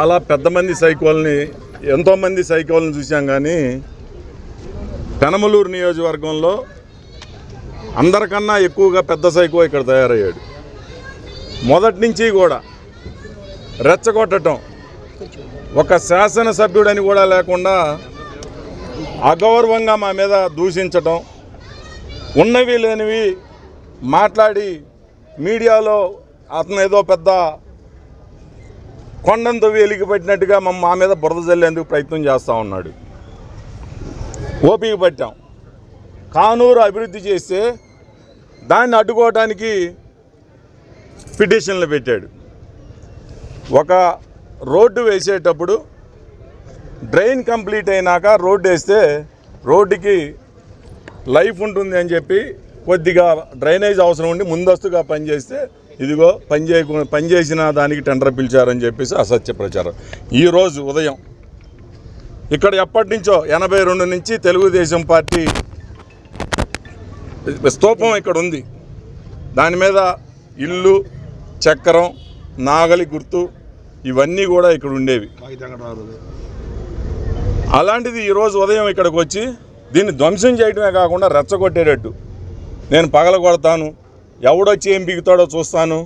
చాలా ఎంతోమంది సైకోల్ని చూసాం, కానీ పెనమలూరు నియోజకవర్గంలో అందరికన్నా ఎక్కువగా పెద్ద సైకో ఇక్కడ తయారయ్యాడు. మొదటి నుంచి కూడా రెచ్చగొట్టడం, ఒక శాసనసభ్యుడని కూడా లేకుండా అగౌరవంగా మా మీద దూషించటం, ఉన్నవి లేనివి మాట్లాడి మీడియాలో అతను ఏదో పెద్ద కొండంతో వెలిగిపెట్టినట్టుగా మా మీద బురద జల్లేందుకు ప్రయత్నం చేస్తూ ఉన్నాడు. ఓపిక పట్టాం. కానూరు అభివృద్ధి చేస్తే దాన్ని అడ్డుకోవడానికి పిటిషన్లు పెట్టాడు. ఒక రోడ్డు వేసేటప్పుడు డ్రైన్ కంప్లీట్ అయినాక రోడ్డు వేస్తే రోడ్డుకి లైఫ్ ఉంటుంది అని చెప్పి కొద్దిగా డ్రైనేజ్ అవసరం ఉండి ముందస్తుగా పనిచేస్తే ఇదిగో పనిచేసిన దానికి టెండర్ పిలిచారని చెప్పేసి అసత్య ప్రచారం. ఈరోజు ఉదయం ఇక్కడ ఎప్పటి నుంచో 82 నుంచి తెలుగుదేశం పార్టీ స్తూపం ఇక్కడ ఉంది. దాని మీద ఇల్లు, చక్రం, నాగలి గుర్తు ఇవన్నీ కూడా ఇక్కడ ఉండేవి. అలాంటిది ఈరోజు ఉదయం ఇక్కడికి వచ్చి దీన్ని ధ్వంసం చేయడమే కాకుండా రెచ్చగొట్టేటట్టు, నేను పగలగొడతాను, ఎవడొచ్చి ఏం బిగుతాడో చూస్తాను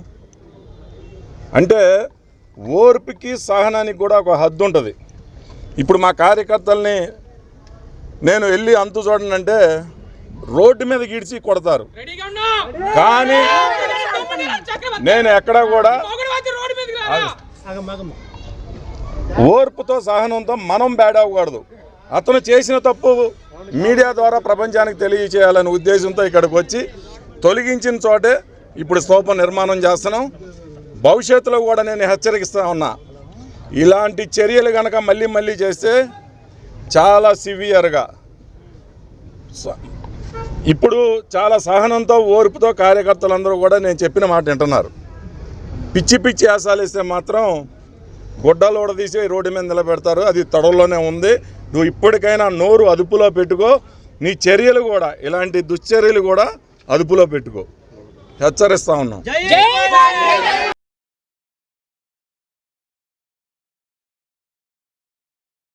అంటే, ఓర్పుకి సహనానికి కూడా ఒక హద్దు ఉంటుంది. ఇప్పుడు మా కార్యకర్తల్ని నేను వెళ్ళి అంతు చూడనంటే రోడ్డు మీద గిడిచి కొడతారు, కానీ నేను ఎక్కడా కూడా ఓర్పుతో సహనంతో మనం బ్యాడ్ అవ్వకూడదు. అతను చేసిన తప్పు మీడియా ద్వారా ప్రపంచానికి తెలియచేయాలనే ఉద్దేశంతో ఇక్కడికి వచ్చి తొలగించిన చోటే ఇప్పుడు స్తూపం నిర్మాణం చేస్తున్నాం. భవిష్యత్తులో కూడా నేను హెచ్చరిస్తా ఉన్నా, ఇలాంటి చర్యలు కనుక మళ్ళీ చేస్తే చాలా సివియర్గా, ఇప్పుడు చాలా సహనంతో ఓర్పుతో కార్యకర్తలందరూ కూడా నేను చెప్పిన మాట వింటున్నారు. పిచ్చి ఆశాలు ఇస్తే మాత్రం గుడ్డలు ఊడదీసి రోడ్డు మీద నిలబెడతారు. అది తొడలోనే ఉంది. నువ్వు ఇప్పటికైనా నోరు అదుపులో పెట్టుకో, నీ చర్యలు కూడా, ఇలాంటి దుశ్చర్యలు కూడా అదుపులో పెట్టుకో, హెచ్చరిస్తా ఉన్నాం.